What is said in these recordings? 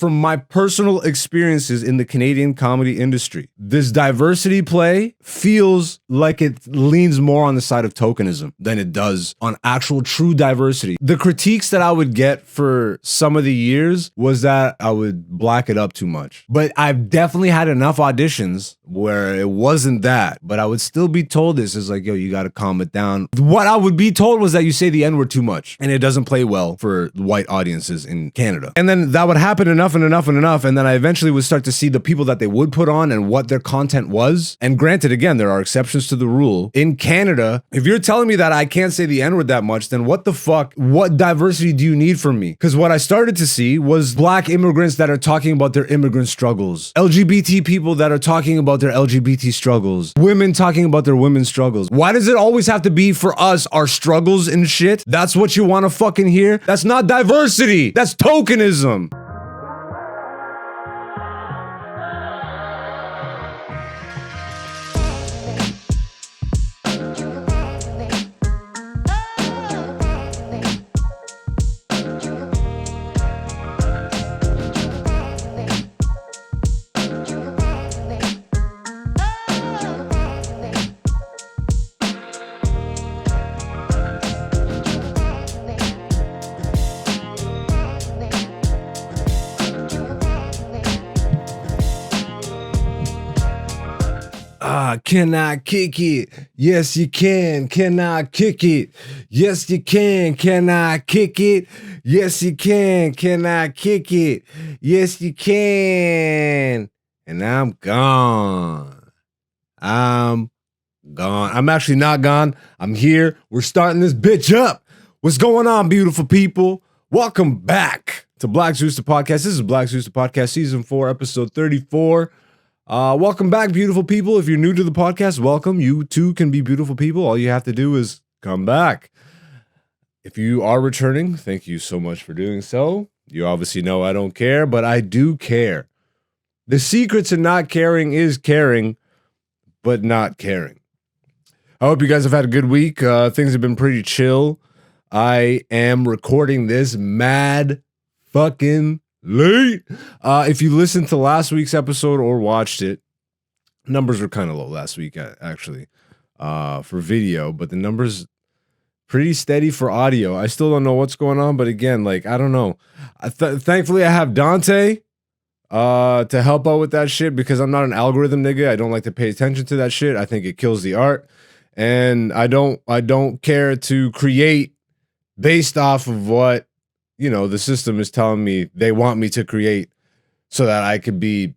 from my personal experiences in the Canadian comedy industry, this diversity play feels like it leans more on the side of tokenism than it does on actual true diversity. The critiques that I would get for some of the years was that I would black it up too much. But I've definitely had enough auditions where it wasn't that, but I would still be told this is like, yo, you got to calm it down. What I would be told was that you say the N-word too much and it doesn't play well for white audiences in Canada. And then that would happen enough and enough and enough. And then I eventually would start to see the people that they would put on and what their content was. And granted, again, there are exceptions to the rule. In Canada, if you're telling me that I can't say the N-word that much, then what the fuck, what diversity do you need from me? Because what I started to see was black immigrants that are talking about their immigrant struggles, LGBT people that are talking about their LGBT struggles, women talking about their women's struggles. Why does it always have to be for us, our struggles and shit? That's what you want to fucking hear? That's not diversity. That's tokenism. Can I kick it? Yes, you can. Can I kick it? Yes, you can. Can I kick it? Yes, you can. Can I kick it? Yes, you can. And I'm gone. I'm gone. I'm actually not gone. I'm here. We're starting this bitch up. What's going on, beautiful people? Welcome back to Black Zeus, the podcast. This is Black Zeus, the podcast, season 4, episode 34. Welcome back, beautiful people. If you're new to the podcast, welcome. You too can be beautiful people. All you have to do is come back. If you are returning, thank you so much for doing so. You obviously know I don't care, but I do care. The secret to not caring is caring, but not caring. I hope you guys have had a good week. Things have been pretty chill. I am recording this mad fucking late. If you listened to last week's episode or watched it, numbers were kind of low last week actually for video, but the numbers pretty steady for audio. I still don't know what's going on, but again, like, I don't know. Thankfully I have Dante to help out with that shit because I'm not an algorithm nigga. I don't like to pay attention to that shit. I think it kills the art, and I don't care to create based off of what, you know, the system is telling me they want me to create so that I could be,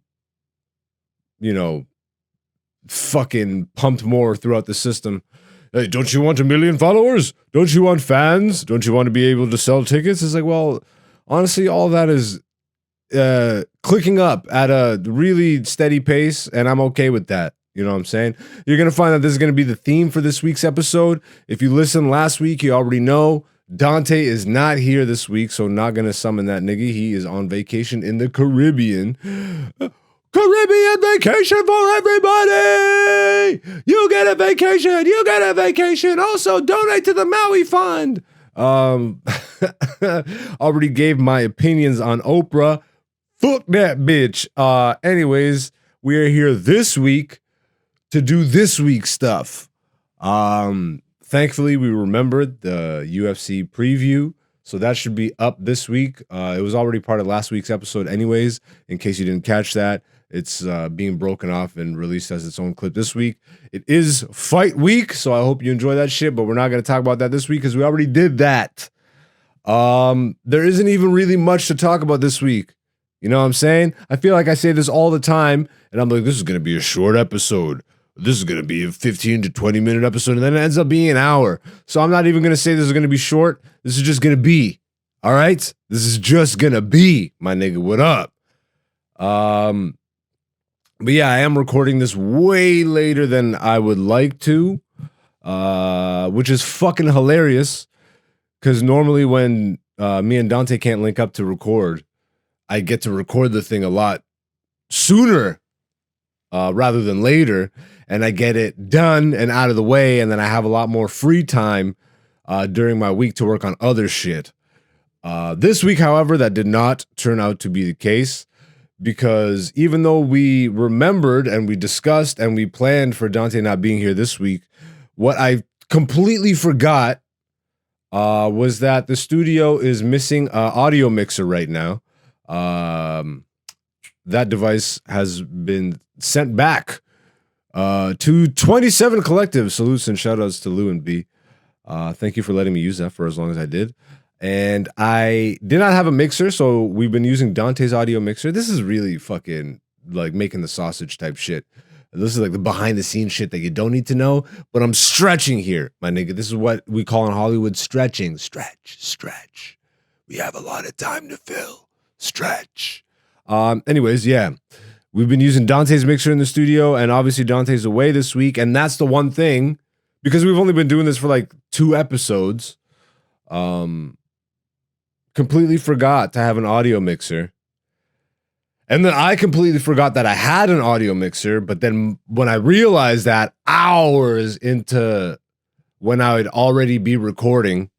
you know, fucking pumped more throughout the system. Hey, don't you want 1 million followers? Don't you want fans? Don't you want to be able to sell tickets? It's like, well, honestly, all that is clicking up at a really steady pace, and I'm okay with that. You know what I'm saying? You're going to find that this is going to be the theme for this week's episode. If you listened last week, you already know Dante is not here this week, so not gonna summon that nigga. He is on vacation in the Caribbean. Caribbean vacation for everybody! You get a vacation! You get a vacation! Also, donate to the Maui Fund! Already gave my opinions on Oprah. Fuck that bitch. Anyways, we are here this week to do this week's stuff. Thankfully, we remembered the UFC preview, so that should be up this week. It was already part of last week's episode anyways, in case you didn't catch that. It's being broken off and released as its own clip this week. It is fight week, so I hope you enjoy that shit, but we're not going to talk about that this week because we already did that. There isn't even really much to talk about this week. You know what I'm saying? I feel like I say this all the time, and I'm like, this is going to be a short episode. This is going to be a 15 to 20 minute episode, and then it ends up being an hour. So I'm not even going to say this is going to be short. This is just going to be. All right? This is just going to be, my nigga. What up? But yeah, I am recording this way later than I would like to, which is fucking hilarious, because normally when me and Dante can't link up to record, I get to record the thing a lot sooner rather than later, and I get it done and out of the way, and then I have a lot more free time during my week to work on other shit. This week, however, that did not turn out to be the case, because even though we remembered and we discussed and we planned for Dante not being here this week, what I completely forgot was that the studio is missing an audio mixer right now. That device has been sent back to 27 Collective. Salutes and shout outs to Lou and B. Thank you for letting me use that for as long as I did. And I did not have a mixer, so we've been using Dante's audio mixer. This is really fucking like making the sausage type shit. This is like the behind the scenes shit that you don't need to know, but I'm stretching here, my nigga. This is what we call in Hollywood stretching. Stretch. We have a lot of time to fill. Stretch. Anyways, yeah. We've been using Dante's mixer in the studio, and obviously Dante's away this week, and that's the one thing, because we've only been doing this for like 2 episodes, completely forgot to have an audio mixer. And then I completely forgot that I had an audio mixer, but then when I realized that hours into when I would already be recording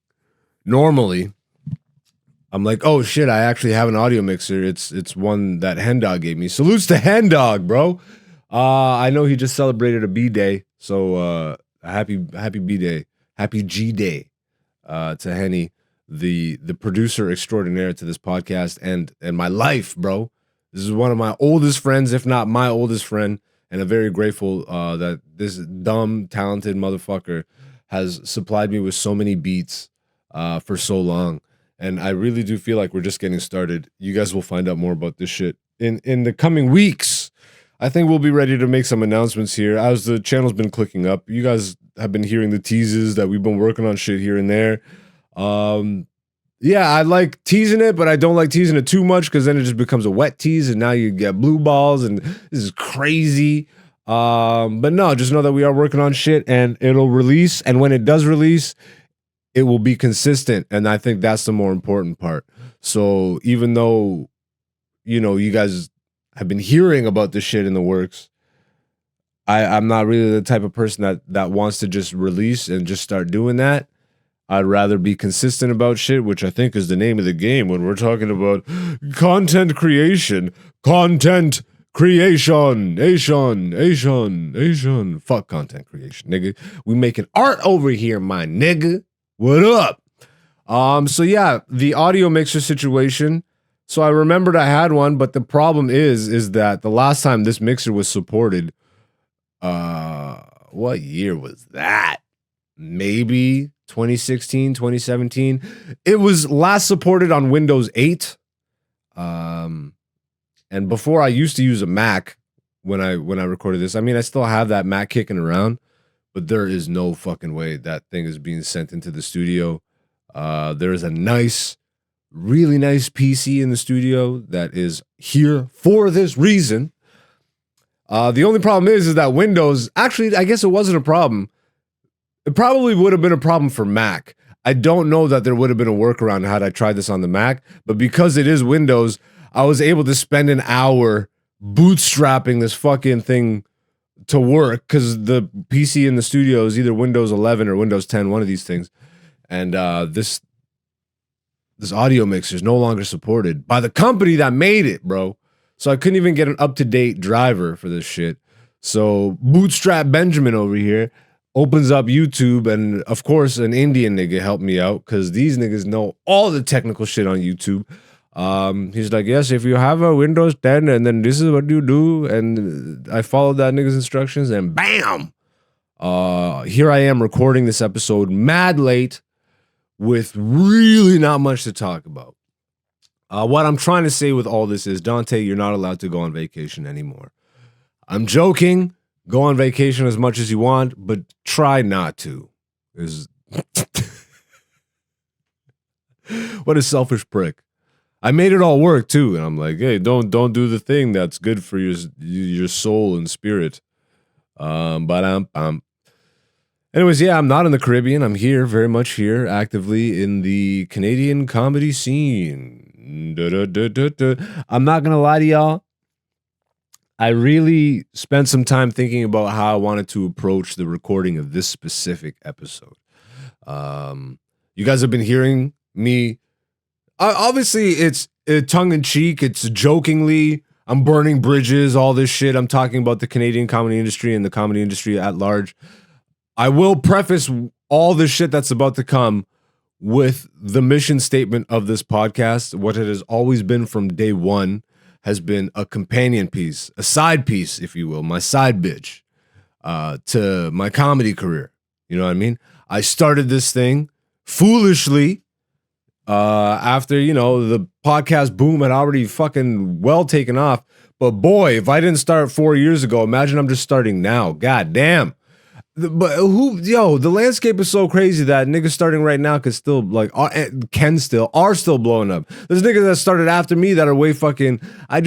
normally, I'm like, oh shit, I actually have an audio mixer. It's one that Hen Dog gave me. Salutes to Hen Dog, bro. I know he just celebrated a B-Day, so happy B-Day. Happy G-Day to Henny, the producer extraordinaire to this podcast and my life, bro. This is one of my oldest friends, if not my oldest friend, and I'm very grateful that this dumb, talented motherfucker has supplied me with so many beats for so long. And I really do feel like we're just getting started. You guys will find out more about this shit in the coming weeks. I think we'll be ready to make some announcements here as the channel's been clicking up. You guys have been hearing the teases that we've been working on shit here and there. Yeah, I like teasing it, but I don't like teasing it too much because then it just becomes a wet tease and now you get blue balls and this is crazy. But no, just know that we are working on shit and it'll release. And when it does release, it will be consistent. And I think that's the more important part. So even though, you know, you guys have been hearing about this shit in the works, I'm not really the type of person that wants to just release and just start doing that. I'd rather be consistent about shit, which I think is the name of the game when we're talking about content creation. Content creation. Asian. Fuck content creation, nigga. We making art over here, my nigga. What up? So yeah, the audio mixer situation. So I remembered I had one, but the problem is that the last time this mixer was supported, what year was that? Maybe 2016, 2017. It was last supported on Windows 8. And before I used to use a Mac when I recorded this. I mean, I still have that Mac kicking around, but there is no fucking way that thing is being sent into the studio. There is a really nice PC in the studio that is here for this reason. The only problem is that Windows, actually, I guess it wasn't a problem. It probably would have been a problem for Mac. I don't know that there would have been a workaround had I tried this on the Mac, but because it is Windows, I was able to spend an hour bootstrapping this fucking thing to work because the PC in the studio is either Windows 11 or Windows 10, one of these things. And this audio mixer is no longer supported by the company that made it, bro. So I couldn't even get an up-to-date driver for this shit. So Bootstrap Benjamin over here opens up YouTube, and of course an Indian nigga helped me out because these niggas know all the technical shit on YouTube. He's like, yes, if you have a Windows 10 and then this is what you do, and I followed that nigga's instructions and bam, here I am recording this episode mad late with really not much to talk about. What I'm trying to say with all this is, Dante, you're not allowed to go on vacation anymore. I'm joking. Go on vacation as much as you want, but try not to. What a selfish prick. I made it all work too, and I'm like, hey, don't do the thing that's good for your soul and spirit. Anyways, yeah, I'm not in the Caribbean. I'm here, very much here, actively in the Canadian comedy scene. I'm not gonna lie to y'all. I really spent some time thinking about how I wanted to approach the recording of this specific episode. You guys have been hearing me Obviously, it's tongue in cheek. It's jokingly. I'm burning bridges. All this shit. I'm talking about the Canadian comedy industry and the comedy industry at large. I will preface all the shit that's about to come with the mission statement of this podcast. What it has always been from day one has been a companion piece, a side piece, if you will, my side bitch to my comedy career. You know what I mean? I started this thing foolishly after, you know, the podcast boom had already fucking well taken off. But boy, if I didn't start 4 years ago, imagine I'm just starting now. God damn. But the landscape is so crazy that niggas starting right now are still blowing up. There's niggas that started after me that are way fucking. I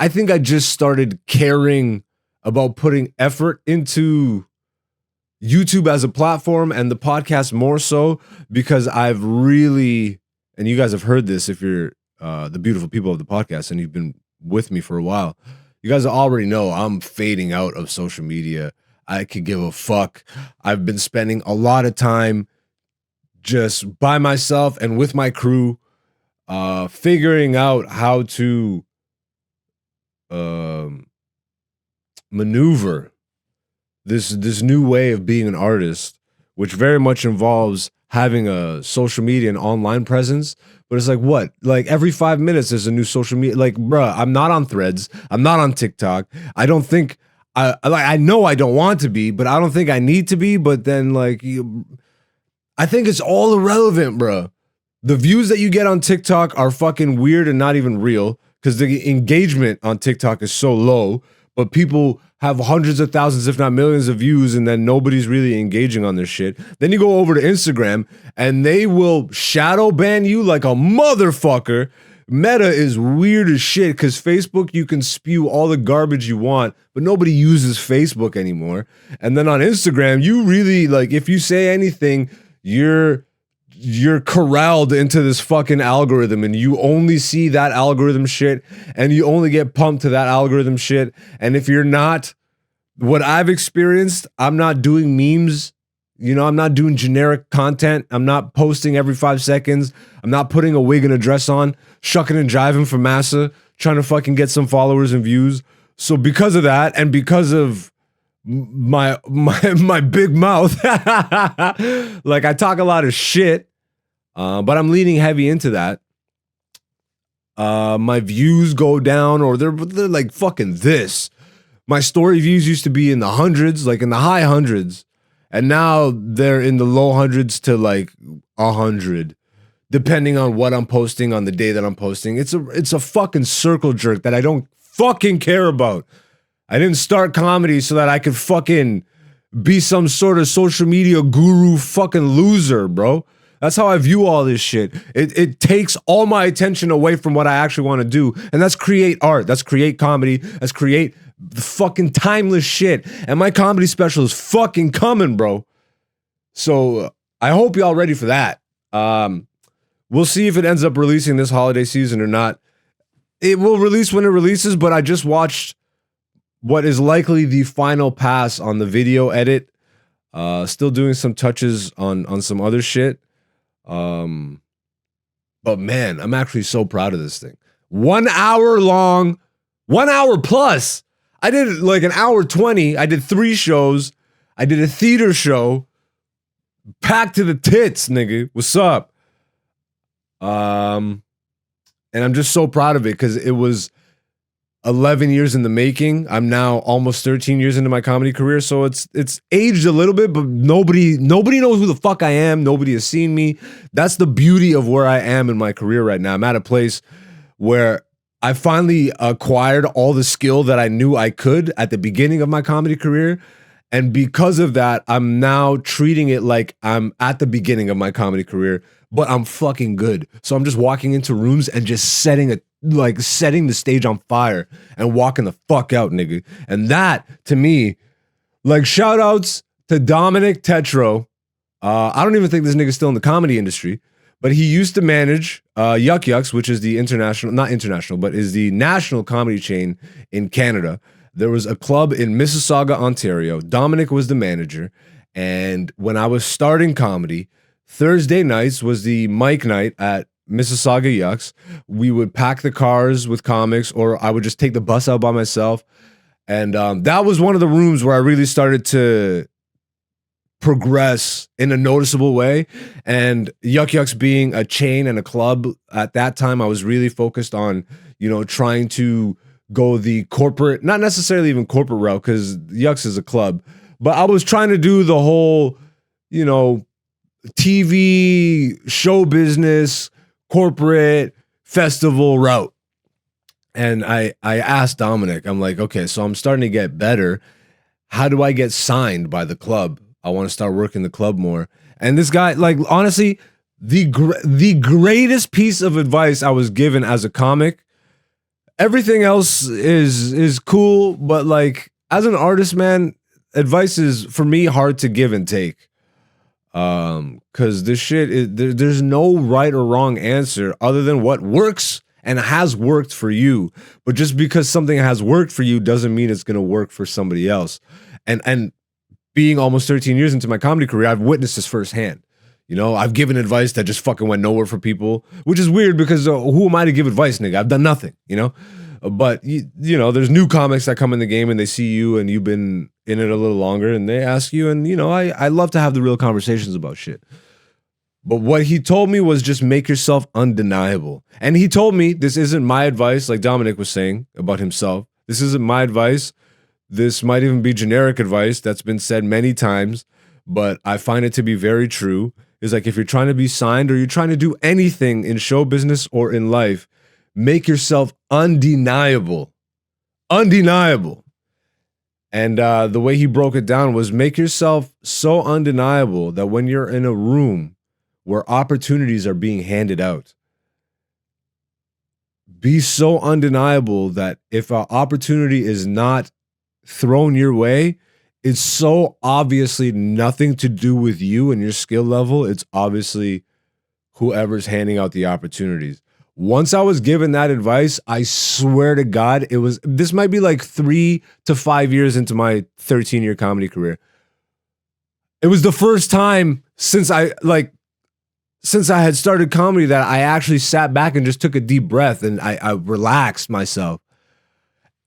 think I just started caring about putting effort into YouTube as a platform and the podcast more so because I've really, and you guys have heard this if you're the beautiful people of the podcast and you've been with me for a while, you guys already know I'm fading out of social media. I could give a fuck. I've been spending a lot of time just by myself and with my crew, figuring out how to maneuver this new way of being an artist, which very much involves having a social media and online presence. But it's like, what? Like every 5 minutes there's a new social media. Like, bruh, I'm not on Threads. I'm not on TikTok. I don't think I know I don't want to be, but I don't think I need to be. But then, like, I think it's all irrelevant, bro. The views that you get on TikTok are fucking weird and not even real because the engagement on TikTok is so low. But people have hundreds of thousands, if not millions of views, and then nobody's really engaging on their shit. Then you go over to Instagram, and they will shadow ban you like a motherfucker. Meta is weird as shit because Facebook, you can spew all the garbage you want, but nobody uses Facebook anymore. And then on Instagram, you really, like, if you say anything, you're corralled into this fucking algorithm and you only see that algorithm shit and you only get pumped to that algorithm shit. And if you're not, what I've experienced, I'm not doing memes. You know, I'm not doing generic content. I'm not posting every 5 seconds. I'm not putting a wig and a dress on, shucking and jiving for massa, trying to fucking get some followers and views. So because of that, and because of my big mouth, like I talk a lot of shit, but I'm leaning heavy into that. My views go down, or they're like fucking this. My story views used to be in the hundreds, like in the high hundreds. And now they're in the low hundreds to like 100, depending on what I'm posting on the day that I'm posting. It's a fucking circle jerk that I don't fucking care about. I didn't start comedy so that I could fucking be some sort of social media guru fucking loser, bro. That's how I view all this shit. It takes all my attention away from what I actually want to do. And that's create art. That's create comedy. That's create fucking timeless shit. And my comedy special is fucking coming, bro. So I hope y'all ready for that. We'll see if it ends up releasing this holiday season or not. It will release when it releases, but I just watched what is likely the final pass on the video edit. Still doing some touches on some other shit. But man, I'm actually so proud of this thing. 1 hour long, 1 hour plus. I did like an hour 20. I did 3 shows. I did a theater show. Packed to the tits, nigga. What's up? And I'm just so proud of it because it was 11 years in the making. I'm now almost 13 years into my comedy career, so it's aged a little bit, but nobody knows who the fuck I am. Nobody has seen me. That's the beauty of where I am in my career right now. I'm at a place where I finally acquired all the skill that I knew I could at the beginning of my comedy career. And because of that, I'm now treating it like I'm at the beginning of my comedy career, but I'm fucking good. So I'm just walking into rooms and just setting the stage on fire and walking the fuck out, nigga. And that, to me, like, shout outs to Dominic Tetro. I don't even think this nigga's still in the comedy industry, but he used to manage Yuck Yucks, which is the not international, but is the national comedy chain in Canada. There was a club in Mississauga, Ontario. Dominic was the manager. And when I was starting comedy, Thursday nights was the mic night at Mississauga Yucks. We would pack the cars with comics, or I would just take the bus out by myself. And that was one of the rooms where I really started to progress in a noticeable way. And Yuck Yucks being a chain and a club at that time, I was really focused on, trying to go the corporate, not necessarily even corporate route, because Yucks is a club, but I was trying to do the whole, TV, show business, corporate, festival route. And I asked Dominic, I'm like, okay, so I'm starting to get better. How do I get signed by the club? I want to start working the club more. And this guy, like, honestly, the greatest piece of advice I was given as a comic. Everything else is cool, but like as an artist, man, advice is for me hard to give and take. Because this shit is there's no right or wrong answer other than what works and has worked for you. But just because something has worked for you doesn't mean it's gonna work for somebody else. And being almost 13 years into my comedy career, I've witnessed this firsthand. I've given advice that just fucking went nowhere for people, which is weird because who am I to give advice, nigga? I've done nothing, But, there's new comics that come in the game and they see you and you've been in it a little longer and they ask you. And, I love to have the real conversations about shit. But what he told me was just make yourself undeniable. And he told me this isn't my advice, like Dominic was saying about himself. This isn't my advice. This might even be generic advice that's been said many times, but I find it to be very true. Is like if you're trying to be signed or you're trying to do anything in show business or in life, make yourself undeniable. Undeniable. And the way he broke it down was make yourself so undeniable that when you're in a room where opportunities are being handed out, be so undeniable that if an opportunity is not thrown your way, it's so obviously nothing to do with you and your skill level. It's obviously whoever's handing out the opportunities. Once I was given that advice, I swear to God, this might be like 3 to 5 years into my 13-year comedy career. It was the first time since I had started comedy that I actually sat back and just took a deep breath and I relaxed myself.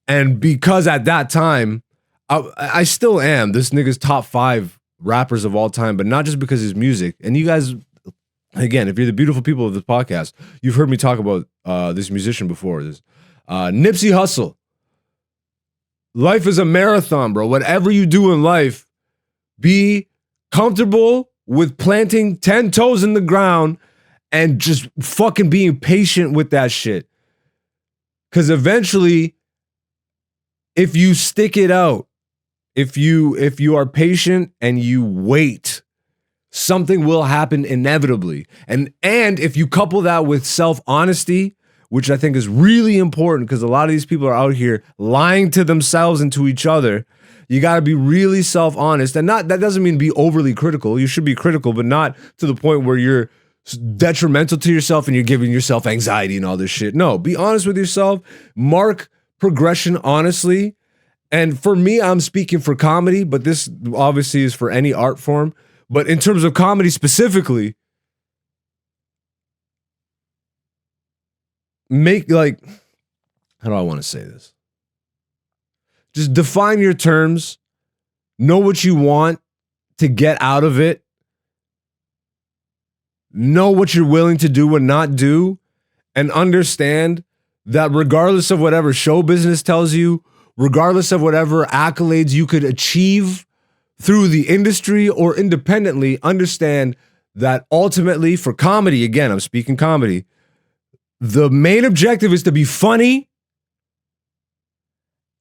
And because at that time, I still am this nigga's top 5 rappers of all time, but not just because of his music. And you guys, again, if you're the beautiful people of this podcast, you've heard me talk about this musician before. This Nipsey Hussle. Life is a marathon, bro. Whatever you do in life, be comfortable with planting 10 toes in the ground and just fucking being patient with that shit. Because eventually, if you stick it out, if you are patient and you wait, something will happen inevitably. And if you couple that with self-honesty, which I think is really important because a lot of these people are out here lying to themselves and to each other. You got to be really self-honest. And that doesn't mean be overly critical. You should be critical, but not to the point where you're detrimental to yourself and you're giving yourself anxiety and all this shit. No, be honest with yourself. Mark progression honestly. And for me, I'm speaking for comedy, but this obviously is for any art form. But in terms of comedy specifically, make like, how do I want to say this? Just define your terms, know what you want to get out of it, know what you're willing to do and not do, and understand that regardless of whatever show business tells you, regardless of whatever accolades you could achieve through the industry or independently, understand that ultimately for comedy, again, I'm speaking comedy, the main objective is to be funny,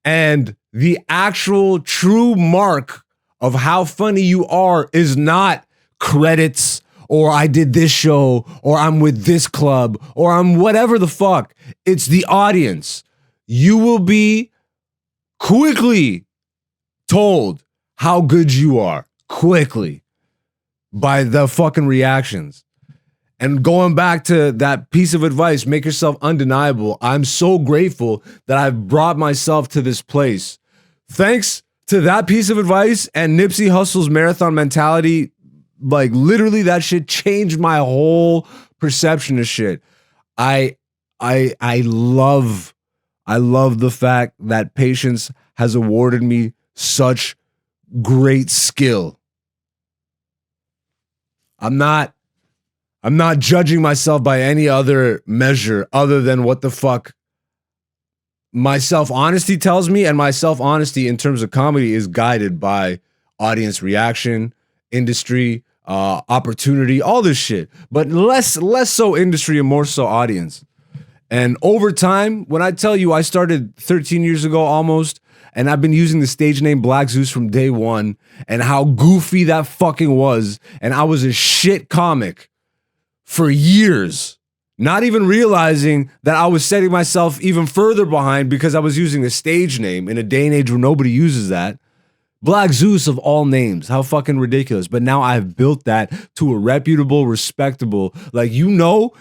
and the actual true mark of how funny you are is not credits or I did this show or I'm with this club or I'm whatever the fuck. It's the audience. You will be quickly told how good you are, quickly, by the fucking reactions. And going back to that piece of advice, make yourself undeniable. I'm so grateful that I've brought myself to this place. Thanks to that piece of advice and Nipsey Hussle's marathon mentality, like literally that shit changed my whole perception of shit. I love the fact that Patience has awarded me such great skill. I'm not judging myself by any other measure other than what the fuck my self-honesty tells me, and my self-honesty in terms of comedy is guided by audience reaction, industry, opportunity, all this shit. But less so industry and more so audience. And over time, when I tell you I started 13 years ago almost, and I've been using the stage name Black Zeus from day one, and how goofy that fucking was, and I was a shit comic for years, not even realizing that I was setting myself even further behind because I was using a stage name in a day and age where nobody uses that. Black Zeus of all names. How fucking ridiculous. But now I've built that to a reputable, respectable, like, you know,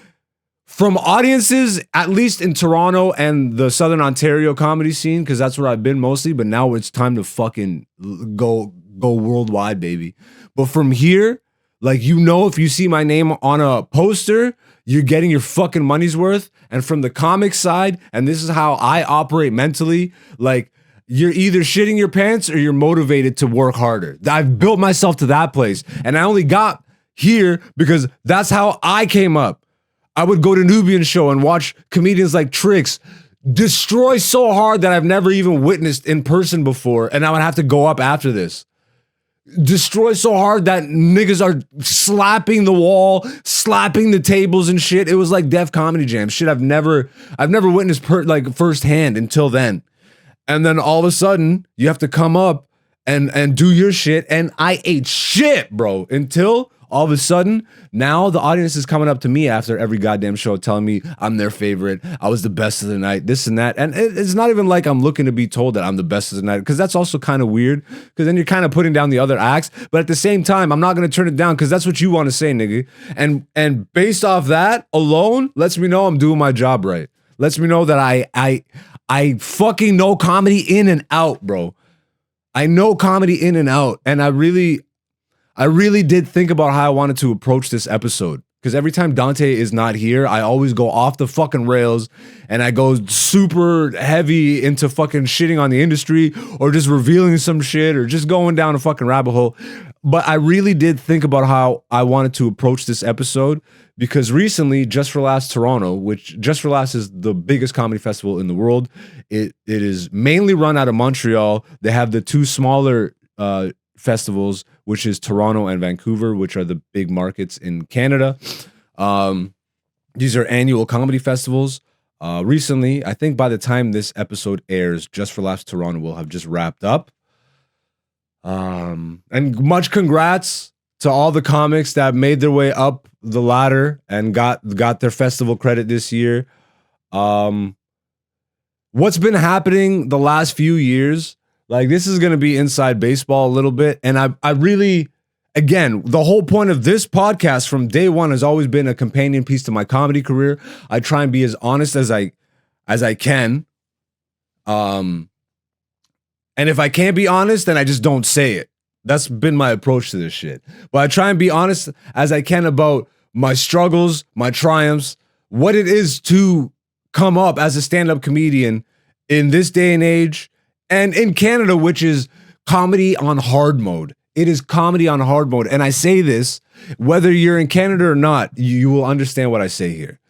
from audiences, at least in Toronto and the Southern Ontario comedy scene, because that's where I've been mostly, but now it's time to fucking go worldwide, baby. But from here, like, you know, if you see my name on a poster, you're getting your fucking money's worth. And from the comic side, and this is how I operate mentally, like, you're either shitting your pants or you're motivated to work harder. I've built myself to that place. And I only got here because that's how I came up. I would go to Nubian show and watch comedians like Trix destroy so hard that I've never even witnessed in person before. And I would have to go up after this. Destroy so hard that niggas are slapping the wall, slapping the tables and shit. It was like Def Comedy Jam. Shit I've never witnessed like firsthand until then. And then all of a sudden, you have to come up and do your shit. And I ate shit, bro, until all of a sudden, now the audience is coming up to me after every goddamn show telling me I'm their favorite. I was the best of the night, this and that. And it's not even like I'm looking to be told that I'm the best of the night, because that's also kind of weird, because then you're kind of putting down the other acts. But at the same time, I'm not going to turn it down because that's what you want to say, nigga. And based off that alone, lets me know I'm doing my job right. Lets me know that I fucking know comedy in and out, bro. I know comedy in and out. And I really did think about how I wanted to approach this episode, because every time Dante is not here, I always go off the fucking rails and I go super heavy into fucking shitting on the industry or just revealing some shit or just going down a fucking rabbit hole. But I really did think about how I wanted to approach this episode, because recently, Just for Laughs Toronto, which Just for Laughs is the biggest comedy festival in the world. It is mainly run out of Montreal. They have the two smaller festivals, which is Toronto and Vancouver, which are the big markets in Canada. These are annual comedy festivals. Recently, I think by the time this episode airs, Just for Laughs Toronto will have just wrapped up. And much congrats to all the comics that made their way up the ladder and got their festival credit this year. What's been happening the last few years, like, this is going to be inside baseball a little bit. And I really, again, the whole point of this podcast from day one has always been a companion piece to my comedy career. I try and be as honest as I can. And if I can't be honest, then I just don't say it. That's been my approach to this shit. But I try and be honest as I can about my struggles, my triumphs, what it is to come up as a stand-up comedian in this day and age, and in Canada, which is comedy on hard mode. It is comedy on hard mode. And I say this, whether you're in Canada or not, you will understand what I say here.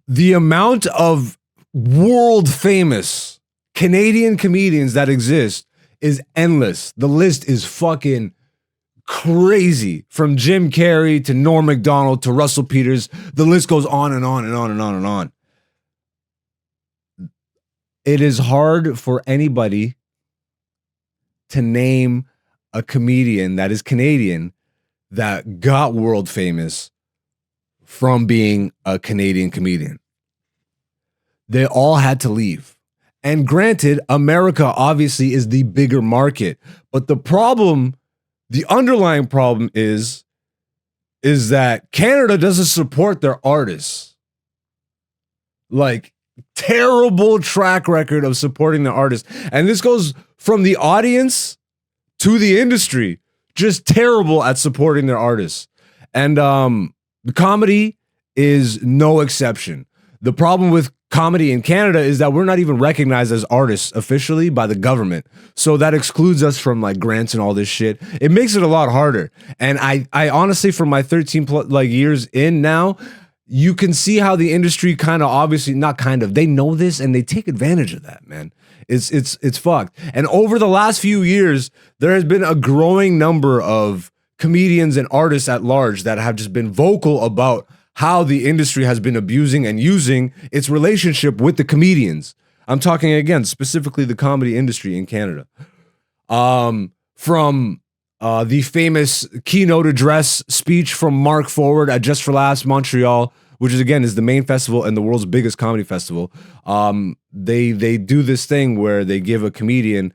The amount of world famous Canadian comedians that exist is endless. The list is fucking crazy. From Jim Carrey to Norm Macdonald to Russell Peters, the list goes on and on and on and on and on. It is hard for anybody to name a comedian that is Canadian that got world famous from being a Canadian comedian. They all had to leave. And granted, America obviously is the bigger market. But the problem, the underlying problem is that Canada doesn't support their artists. Like, terrible track record of supporting the artists. And this goes from the audience to the industry. Just terrible at supporting their artists. And The comedy is no exception. The problem with comedy in Canada is that we're not even recognized as artists officially by the government. So that excludes us from like grants and all this shit. It makes it a lot harder. And I honestly, from my 13 plus like years in now, you can see how the industry kind of obviously not kind of, they know this and they take advantage of that, man. It's fucked. And over the last few years, there has been a growing number of comedians and artists at large that have just been vocal about how the industry has been abusing and using its relationship with the comedians. I'm talking again, specifically the comedy industry in Canada. From the famous keynote address speech from Mark Forward at Just for Laughs Montreal, which is again is the main festival and the world's biggest comedy festival. They do this thing where they give a comedian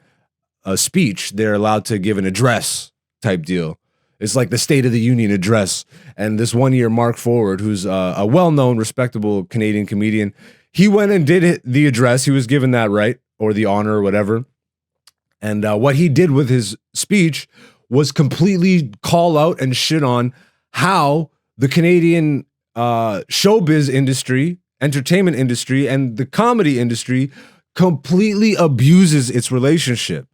a speech. They're allowed to give an address type deal. It's like the State of the Union address. And this one year, Mark Forward, who's a well-known, respectable Canadian comedian, he went and did the address. He was given that right, or the honor, or whatever. And what he did with his speech was completely call out and shit on how the Canadian showbiz industry, entertainment industry, and the comedy industry completely abuses its relationship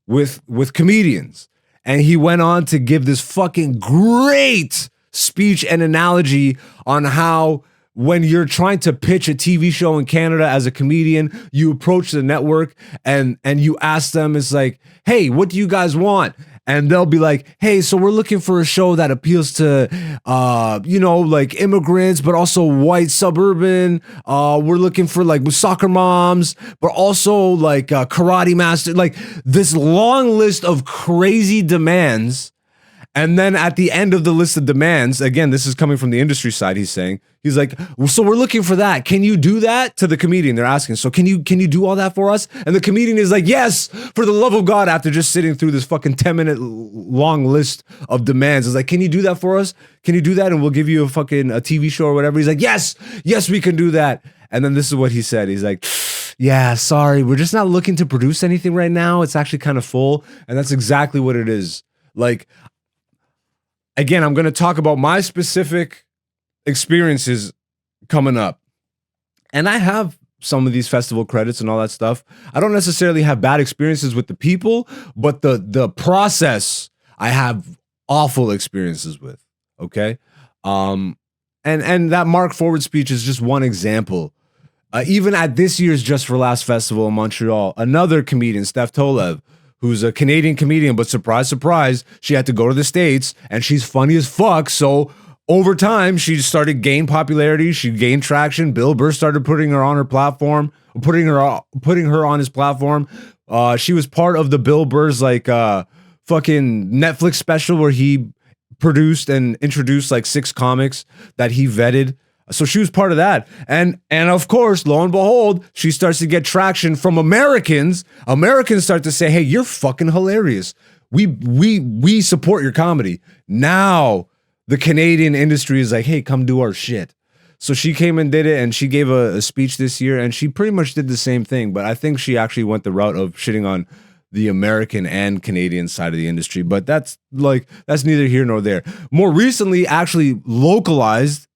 with comedians. And he went on to give this fucking great speech and analogy on how when you're trying to pitch a TV show in Canada as a comedian, you approach the network and you ask them, it's like, hey, what do you guys want? And they'll be like, hey, so we're looking for a show that appeals to, like immigrants, but also white suburban. We're looking for like soccer moms, but also like karate master, like this long list of crazy demands. And then at the end of the list of demands, again, this is coming from the industry side, he's saying, he's like, so we're looking for that. Can you do that? To the comedian, they're asking, so can you do all that for us? And the comedian is like, yes, for the love of God, after just sitting through this fucking 10-minute long list of demands. It's like, can you do that for us? Can you do that? And we'll give you a TV show or whatever. He's like, yes, we can do that. And then this is what he said. He's like, yeah, sorry, we're just not looking to produce anything right now. It's actually kind of full. And that's exactly what it is. Like, again, I'm going to talk about my specific experiences coming up. And I have some of these festival credits and all that stuff. I don't necessarily have bad experiences with the people, but the process I have awful experiences with, okay? And that Mark Forward speech is just one example. Even at this year's Just for Laughs festival in Montreal, another comedian, Steph Tolev, who's a Canadian comedian, but surprise, surprise, she had to go to the States, and she's funny as fuck. So over time, she started gain popularity. She gained traction. Bill Burr started putting her on her platform, putting her on his platform. She was part of the Bill Burr's like fucking Netflix special where he produced and introduced like 6 comics that he vetted. So she was part of that. And of course, lo and behold, she starts to get traction from Americans. Americans start to say, hey, you're fucking hilarious. We support your comedy. Now the Canadian industry is like, hey, come do our shit. So she came and did it, and she gave a speech this year, and she pretty much did the same thing. But I think she actually went the route of shitting on the American and Canadian side of the industry. But that's neither here nor there. More recently, actually localized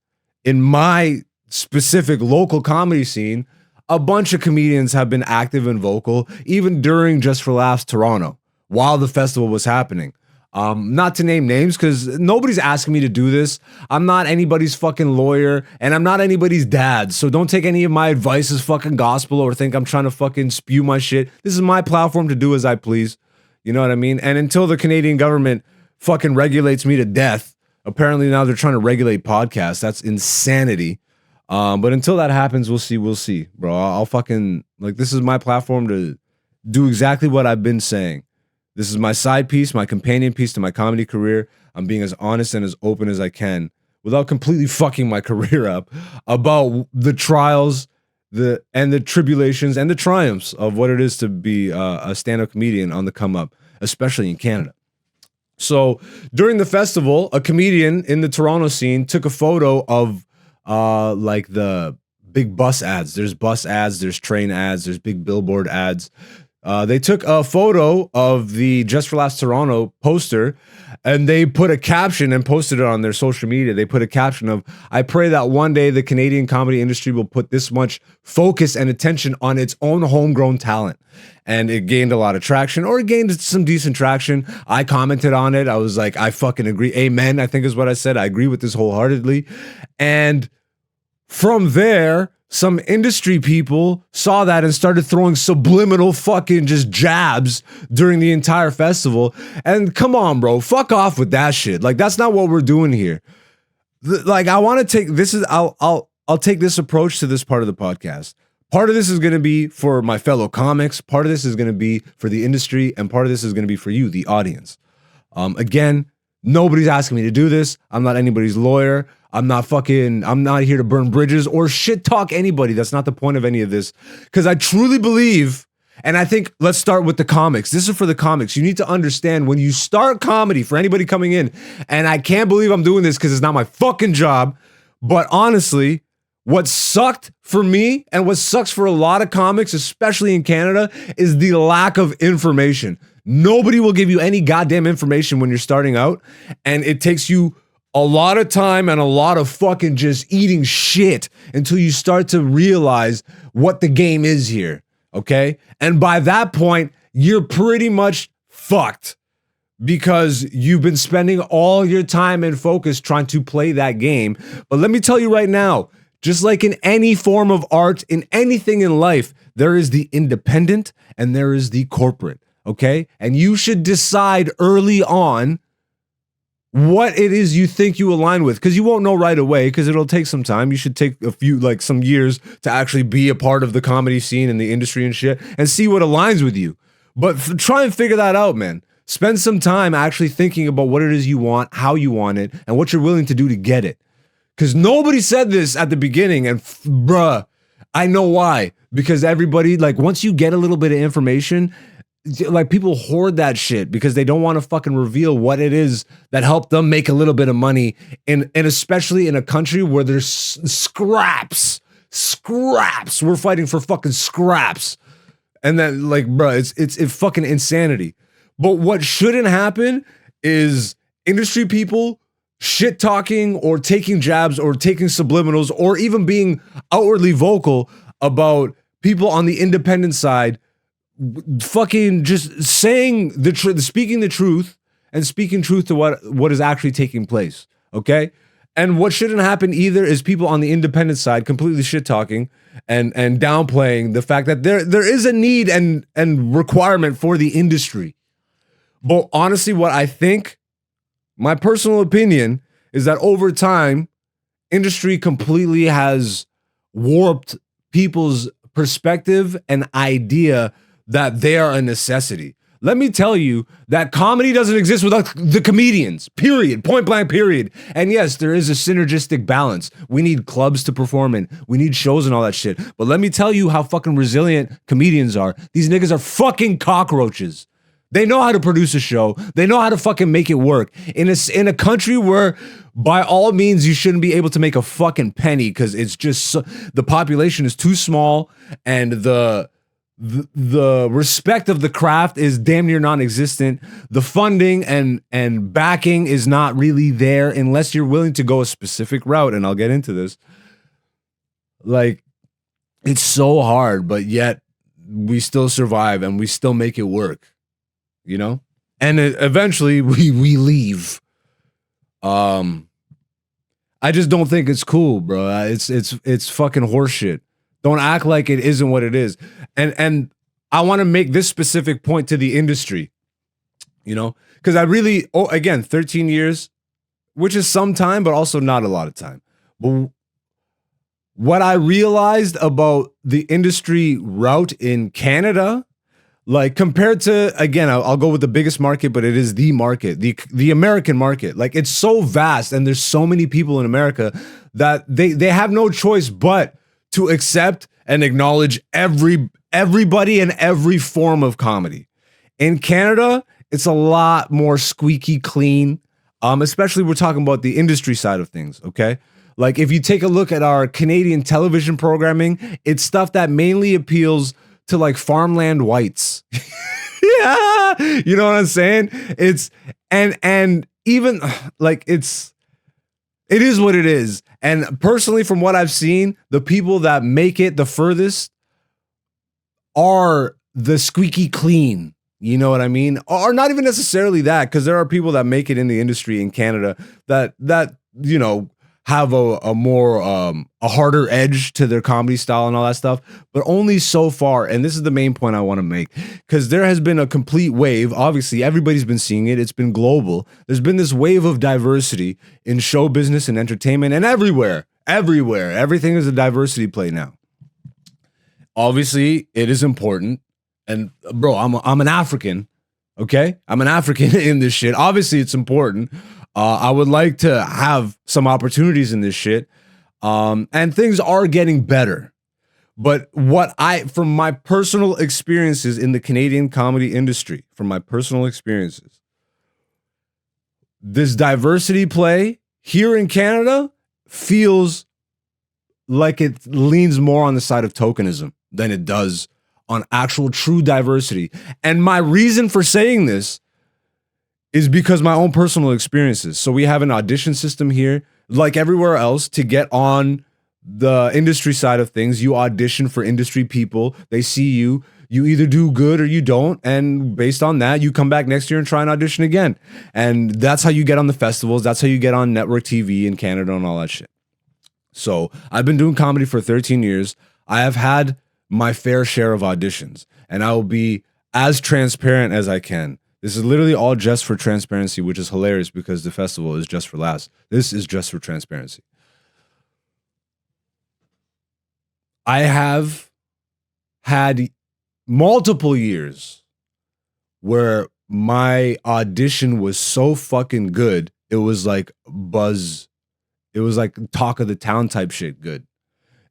in my specific local comedy scene, a bunch of comedians have been active and vocal, even during Just for Laughs Toronto, while the festival was happening. Not to name names, because nobody's asking me to do this. I'm not anybody's fucking lawyer, and I'm not anybody's dad, so don't take any of my advice as fucking gospel or think I'm trying to fucking spew my shit. This is my platform to do as I please. You know what I mean? And until the Canadian government fucking regulates me to death, apparently now they're trying to regulate podcasts. That's insanity. But until that happens, we'll see, bro. I'll fucking, like, this is my platform to do exactly what I've been saying. This is my side piece, my companion piece to my comedy career. I'm being as honest and as open as I can without completely fucking my career up about the trials, the tribulations and the triumphs of what it is to be a stand-up comedian on the come up, especially in Canada. So during the festival, a comedian in the Toronto scene took a photo of like the big bus ads. There's bus ads, there's train ads, there's big billboard ads. They took a photo of the Just for Laughs Toronto poster, and they put a caption and posted it on their social media. They put a caption of, "I pray that one day the Canadian comedy industry will put this much focus and attention on its own homegrown talent." And it gained a lot of traction, or it gained some decent traction. I commented on it. I was like, I fucking agree. Amen, I think is what I said. I agree with this wholeheartedly. And from there, some industry people saw that and started throwing subliminal fucking just jabs during the entire festival. And come on, bro, fuck off with that shit. Like, that's not what we're doing here. Like, I want to take this is I'll take this approach to this part of the podcast. Part of this is going to be for my fellow comics. Part of this is going to be for the industry, and part of this is going to be for you, the audience. Again, nobody's asking me to do this. I'm not anybody's lawyer. I'm not here to burn bridges or shit talk anybody. That's not the point of any of this. Because I truly believe, and I think, let's start with the comics. This is for the comics. You need to understand when you start comedy, for anybody coming in, and I can't believe I'm doing this because it's not my fucking job, but honestly, what sucked for me and what sucks for a lot of comics, especially in Canada, is the lack of information. Nobody will give you any goddamn information when you're starting out, and it takes you a lot of time and a lot of fucking just eating shit until you start to realize what the game is here, okay? And by that point, you're pretty much fucked because you've been spending all your time and focus trying to play that game. But let me tell you right now, just like in any form of art, in anything in life, there is the independent and there is the corporate, okay? And you should decide early on what it is you think you align with, because you won't know right away, because it'll take some time. You should take some years to actually be a part of the comedy scene and the industry and shit and see what aligns with you. But try and figure that out, man. Spend some time actually thinking about what it is you want, how you want it, and what you're willing to do to get it. Because nobody said this at the beginning, and bruh, I know why. Because everybody, like, once you get a little bit of information, like, people hoard that shit because they don't want to fucking reveal what it is that helped them make a little bit of money, and especially in a country where there's scraps. We're fighting for fucking scraps, and then, like, bro, it's fucking insanity. But what shouldn't happen is industry people shit talking or taking jabs or taking subliminals or even being outwardly vocal about people on the independent side fucking just saying the truth, speaking the truth, and speaking truth to what is actually taking place, okay? And what shouldn't happen either is people on the independent side completely shit talking and downplaying the fact that there is a need and requirement for the industry. But honestly, what I think, my personal opinion, is that over time, industry completely has warped people's perspective and idea that they are a necessity. Let me tell you that comedy doesn't exist without the comedians, period, point blank, period. And yes, there is a synergistic balance. We need clubs to perform in. We need shows and all that shit. But let me tell you how fucking resilient comedians are. These niggas are fucking cockroaches. They know how to produce a show. They know how to fucking make it work. In a country where, by all means, you shouldn't be able to make a fucking penny because it's just the population is too small and the respect of the craft is damn near non-existent. The funding and backing is not really there unless you're willing to go a specific route, and I'll get into this. Like, it's so hard, but yet we still survive and we still make it work, you know? And eventually we leave. I just don't think it's cool, bro. It's fucking horseshit. Don't act like it isn't what it is. And I want to make this specific point to the industry, you know, because again, 13 years, which is some time, but also not a lot of time. But what I realized about the industry route in Canada, like compared to, again, I'll go with the biggest market, but it is the market, the American market. Like, it's so vast and there's so many people in America that they have no choice but to accept and acknowledge everybody and every form of comedy. In Canada, it's a lot more squeaky clean, especially we're talking about the industry side of things, okay? Like, if you take a look at our Canadian television programming, it's stuff that mainly appeals to like farmland whites. Yeah, you know what I'm saying? It's and even like it is what it is. And personally, from what I've seen, the people that make it the furthest are the squeaky clean. You know what I mean? Or not even necessarily that, because there are people that make it in the industry in Canada that you know have a more a harder edge to their comedy style and all that stuff, but only so far. And this is the main point I want to make, because there has been a complete wave. Obviously, everybody's been seeing it. It's been global. There's been this wave of diversity in show business and entertainment and everywhere. Everything is a diversity play now. Obviously, it is important. And bro, I'm an African, okay? I'm an African in this shit. Obviously, it's important. I would like to have some opportunities in this shit. And things are getting better. But from my personal experiences in the Canadian comedy industry, this diversity play here in Canada feels like it leans more on the side of tokenism than it does on actual true diversity. And my reason for saying this is because my own personal experiences. So we have an audition system here, like everywhere else, to get on the industry side of things. You audition for industry people. They see you. You either do good or you don't. And based on that, you come back next year and try and audition again. And that's how you get on the festivals. That's how you get on network TV in Canada and all that shit. So I've been doing comedy for 13 years. I have had my fair share of auditions, and I will be as transparent as I can. This is literally all just for transparency, which is hilarious because the festival is just for laughs. This is just for transparency. I have had multiple years where my audition was so fucking good. It was like buzz. It was like talk of the town type shit good.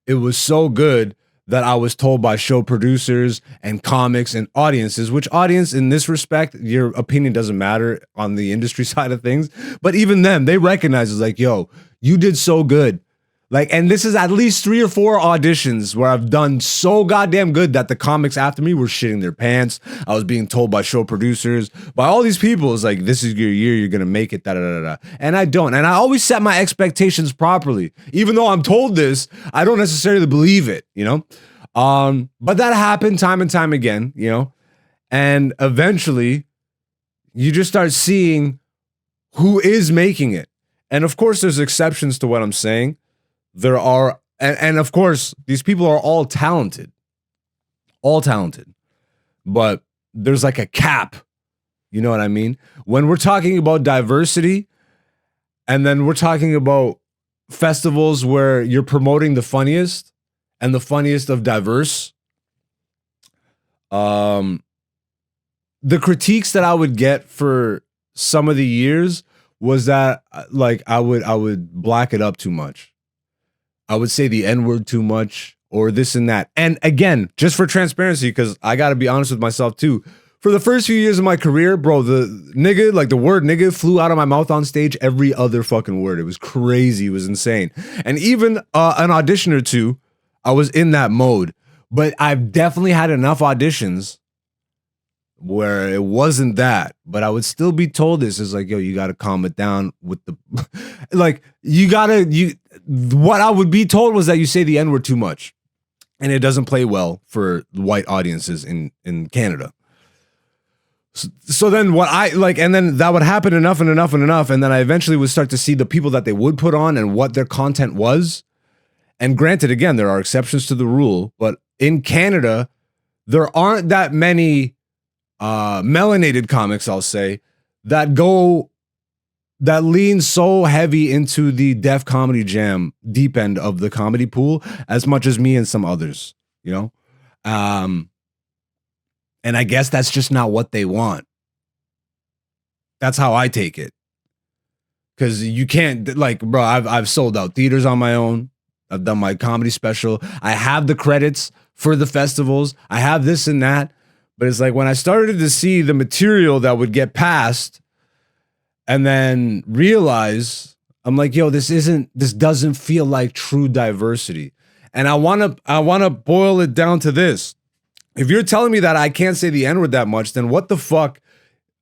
It was so good that I was told by show producers and comics and audiences, which audience in this respect, your opinion doesn't matter on the industry side of things. But even them, they recognize it's like, yo, you did so good. Like, and this is at least 3 or 4 auditions where I've done so goddamn good that the comics after me were shitting their pants. I was being told by show producers, by all these people, it's like, this is your year, you're gonna make it, da da da da. And I don't. And I always set my expectations properly. Even though I'm told this, I don't necessarily believe it, you know? But that happened time and time again, you know? And eventually, you just start seeing who is making it. And of course, there's exceptions to what I'm saying. There are, and of course, these people are all talented, but there's like a cap. You know what I mean? When we're talking about diversity, and then we're talking about festivals where you're promoting the funniest and the funniest of diverse, the critiques that I would get for some of the years was that like I would black it up too much. I would say the N-word too much or this and that. And again, just for transparency, because I got to be honest with myself too. For the first few years of my career, bro, the nigga, like the word nigga flew out of my mouth on stage every other fucking word. It was crazy. It was insane. And even an audition or two, I was in that mode. But I've definitely had enough auditions where it wasn't that, but I would still be told this is like, yo, you got to calm it down with the, like, what I would be told was that you say the N-word too much and it doesn't play well for white audiences in Canada. So then what I like, and then that would happen enough. And then I eventually would start to see the people that they would put on and what their content was. And granted, again, there are exceptions to the rule, but in Canada, there aren't that many melanated comics, I'll say, that lean so heavy into the Def Comedy Jam deep end of the comedy pool as much as me and some others, you know? And I guess that's just not what they want. That's how I take it. Because you can't, like, bro, I've sold out theaters on my own. I've done my comedy special. I have the credits for the festivals. I have this and that. But it's like when I started to see the material that would get passed and then realize, I'm like, yo, this doesn't feel like true diversity. And I want to boil it down to this. If you're telling me that I can't say the N-word that much, then what the fuck,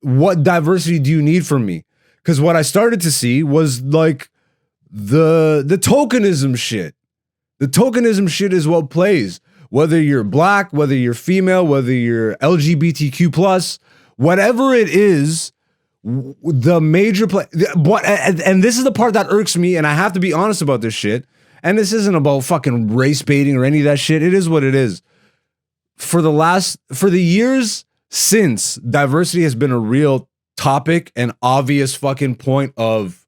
what diversity do you need from me? Because what I started to see was like the tokenism shit. The tokenism shit is what plays. Whether you're black, whether you're female, whether you're LGBTQ+, whatever it is, the major play. And this is the part that irks me, and I have to be honest about this shit. And this isn't about fucking race baiting or any of that shit. It is what it is. For the years since diversity has been a real topic and obvious fucking point of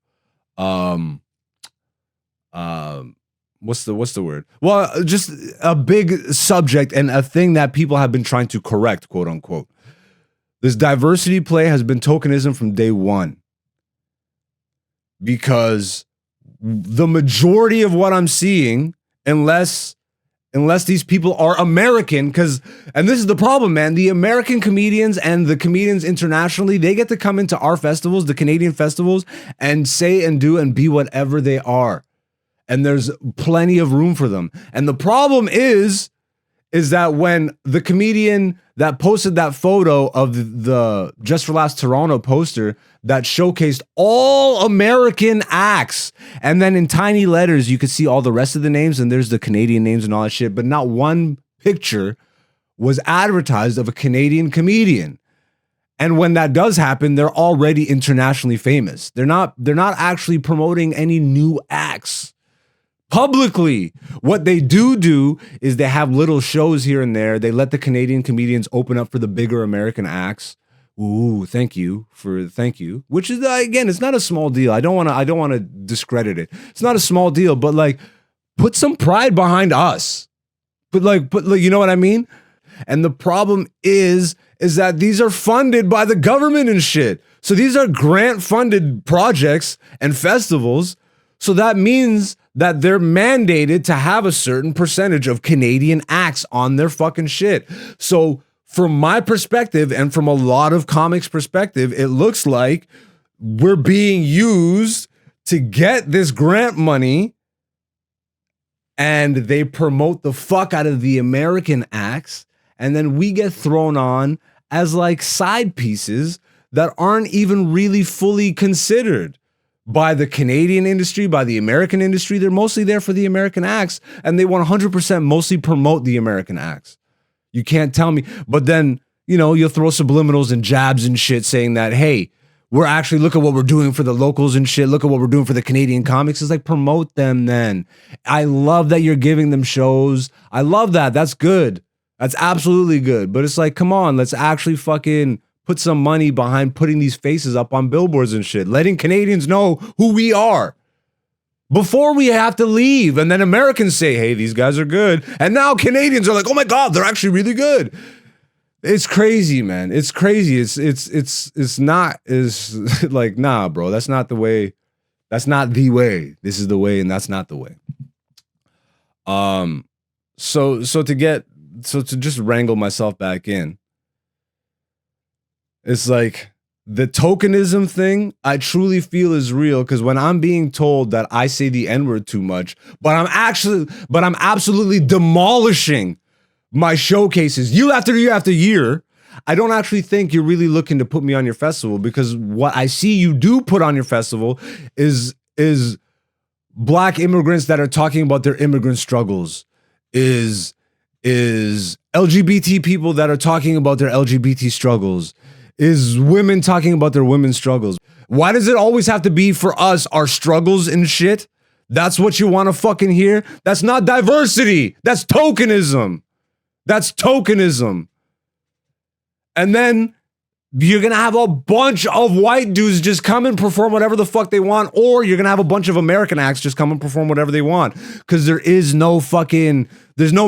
what's the word? Well, just a big subject and a thing that people have been trying to correct, quote unquote. This diversity play has been tokenism from day one. Because the majority of what I'm seeing, unless these people are American, and this is the problem, man, the American comedians and the comedians internationally, they get to come into our festivals, the Canadian festivals, and say and do and be whatever they are. And there's plenty of room for them. And the problem is that when the comedian that posted that photo of the Just for Laughs Toronto poster that showcased all American acts, and then in tiny letters you could see all the rest of the names, and there's the Canadian names and all that shit, but not one picture was advertised of a Canadian comedian. And when that does happen, they're already internationally famous. They're not actually promoting any new acts publicly. What they do is they have little shows here and there. They let the Canadian comedians open up for the bigger American acts. Ooh, thank you. Which is, again, it's not a small deal. I don't want to discredit it. It's not a small deal, but like, put some pride behind us. But you know what I mean? And the problem is that these are funded by the government and shit. So these are grant funded projects and festivals. So that means that they're mandated to have a certain percentage of Canadian acts on their fucking shit. So from my perspective and from a lot of comics' perspective, it looks like we're being used to get this grant money, and they promote the fuck out of the American acts, and then we get thrown on as like side pieces that aren't even really fully considered by the Canadian industry, by the American industry. They're mostly there for the American acts, and they 100% mostly promote the American acts. You can't tell me. But then, you'll throw subliminals and jabs and shit saying that, hey, we're actually, look at what we're doing for the locals and shit. Look at what we're doing for the Canadian comics. It's like, promote them then. I love that you're giving them shows. I love that. That's good. That's absolutely good. But it's like, come on, let's actually fucking put some money behind putting these faces up on billboards and shit, letting Canadians know who we are before we have to leave. And then Americans say, hey, these guys are good. And now Canadians are like, oh my God, they're actually really good. It's crazy, man. It's crazy. It's not like, nah, bro, that's not the way. That's not the way. This is the way, and that's not the way. So to just wrangle myself back in, it's like the tokenism thing, I truly feel is real, because when I'm being told that I say the N-word too much, but I'm absolutely demolishing my showcases year after year after year, I don't actually think you're really looking to put me on your festival, because what I see you do put on your festival is black immigrants that are talking about their immigrant struggles, is LGBT people that are talking about their LGBT struggles, is women talking about their women's struggles. Why does it always have to be for us, our struggles and shit? That's what you want to fucking hear? That's not diversity. That's tokenism. That's tokenism. And then you're going to have a bunch of white dudes just come and perform whatever the fuck they want, or you're going to have a bunch of American acts just come and perform whatever they want, because there's no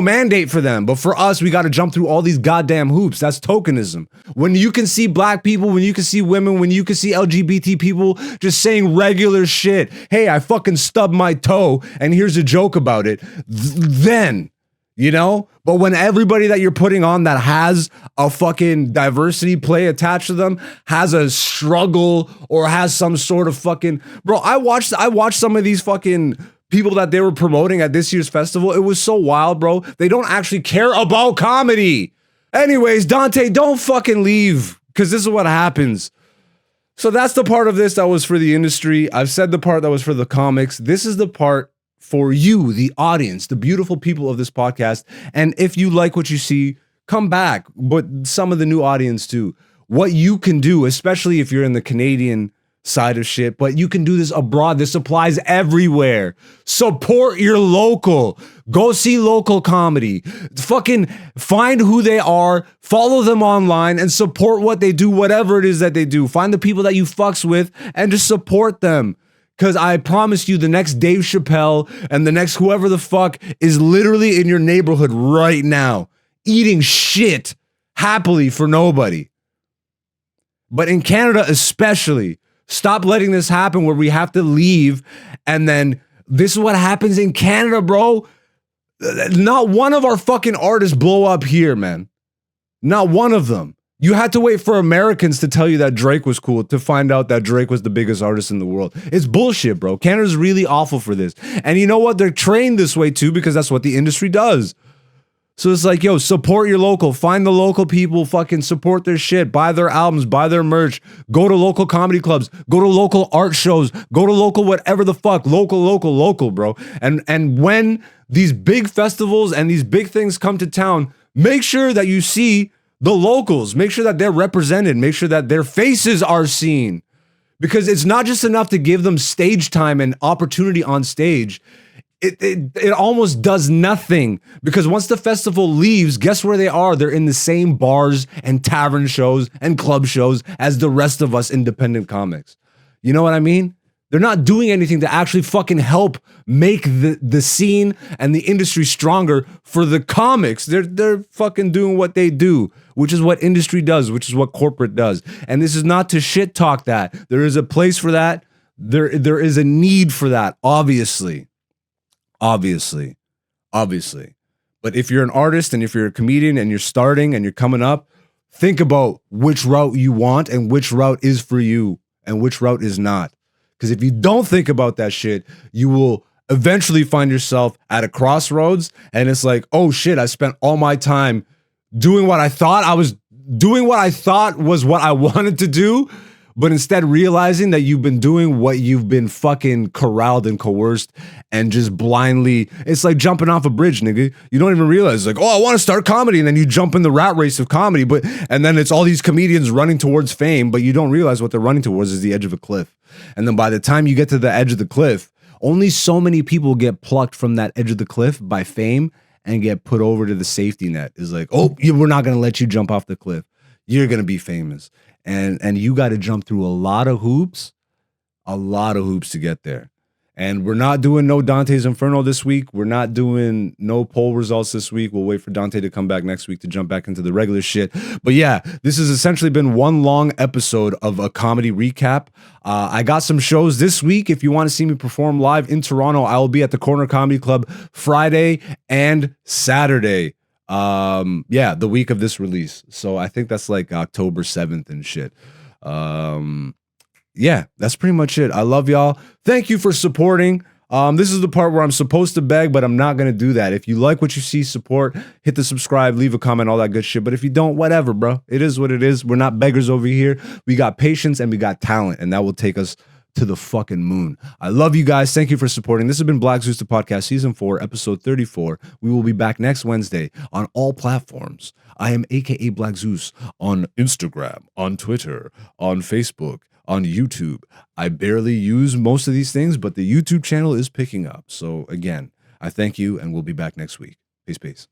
mandate for them. But for us, we got to jump through all these goddamn hoops. That's tokenism. When you can see black people, when you can see women, when you can see LGBT people just saying regular shit, hey, I fucking stubbed my toe and here's a joke about it, then, but when everybody that you're putting on that has a fucking diversity play attached to them has a struggle or has some sort of fucking, bro, I watched some of these fucking people that they were promoting at this year's festival. It was so wild, bro. They don't actually care about comedy. Anyways, Dante, don't fucking leave, because this is what happens. So that's the part of this that was for the industry. I've said the part that was for the comics. This is the part for you, the audience, the beautiful people of this podcast. And if you like what you see, come back. But some of the new audience too. What you can do, especially if you're in the Canadian side of shit, but you can do this abroad. This applies everywhere. Support your local. Go see local comedy. Fucking find who they are, follow them online, and support what they do, whatever it is that they do. Find the people that you fucks with and just support them. Because I promise you, the next Dave Chappelle and the next whoever the fuck is literally in your neighborhood right now, eating shit happily for nobody. But in Canada especially, stop letting this happen where we have to leave, and then this is what happens in Canada, bro. Not one of our fucking artists blow up here, man. Not one of them. You had to wait for Americans to tell you that Drake was cool to find out that Drake was the biggest artist in the world. It's bullshit, bro. Canada's really awful for this. And you know what? They're trained this way too, because that's what the industry does. So it's like, yo, support your local. Find the local people, fucking support their shit. Buy their albums, buy their merch. Go to local comedy clubs. Go to local art shows. Go to local whatever the fuck. Local, bro. And when these big festivals and these big things come to town, make sure that you see the locals. Make sure that they're represented. Make sure that their faces are seen. Because it's not just enough to give them stage time and opportunity on stage. It almost does nothing, because once the festival leaves, guess where they are? They're in the same bars and tavern shows and club shows as the rest of us independent comics. You know what I mean? They're not doing anything to actually fucking help make the scene and the industry stronger for the comics. They're fucking doing what they do, which is what industry does, which is what corporate does. And this is not to shit talk that. There is a place for that. There is a need for that, obviously. Obviously. But if you're an artist and if you're a comedian and you're starting and you're coming up, think about which route you want and which route is for you and which route is not. Because if you don't think about that shit, you will eventually find yourself at a crossroads, and it's like, oh shit, I spent all my time doing what I thought was what I wanted to do, but instead realizing that you've been doing what you've been fucking corralled and coerced and just blindly, it's like jumping off a bridge, nigga. You don't even realize, like, oh, I want to start comedy, and then you jump in the rat race of comedy, and then it's all these comedians running towards fame, but you don't realize what they're running towards is the edge of a cliff. And then by the time you get to the edge of the cliff, only so many people get plucked from that edge of the cliff by fame and get put over to the safety net. It's like, oh, we're not going to let you jump off the cliff. You're going to be famous. And you got to jump through a lot of hoops to get there. And we're not doing no Dante's Inferno this week. We're not doing no poll results this week. We'll wait for Dante to come back next week to jump back into the regular shit. But yeah, this has essentially been one long episode of a comedy recap. I got some shows this week. If you want to see me perform live in Toronto, I will be at the Corner Comedy Club Friday and Saturday. Yeah, the week of this release. So I think that's like October 7th and shit. Yeah, that's pretty much it. I love y'all. Thank you for supporting. This is the part where I'm supposed to beg, but I'm not going to do that. If you like what you see, support, hit the subscribe, leave a comment, all that good shit. But if you don't, whatever, bro. It is what it is. We're not beggars over here. We got patience and we got talent, and that will take us to the fucking moon. I love you guys. Thank you for supporting. This has been Black Zeus, the podcast, season 4, episode 34. We will be back next Wednesday on all platforms. I am AKA Black Zeus on Instagram, on Twitter, on Facebook, on YouTube. I barely use most of these things, but the YouTube channel is picking up. So again, I thank you, and we'll be back next week. Peace.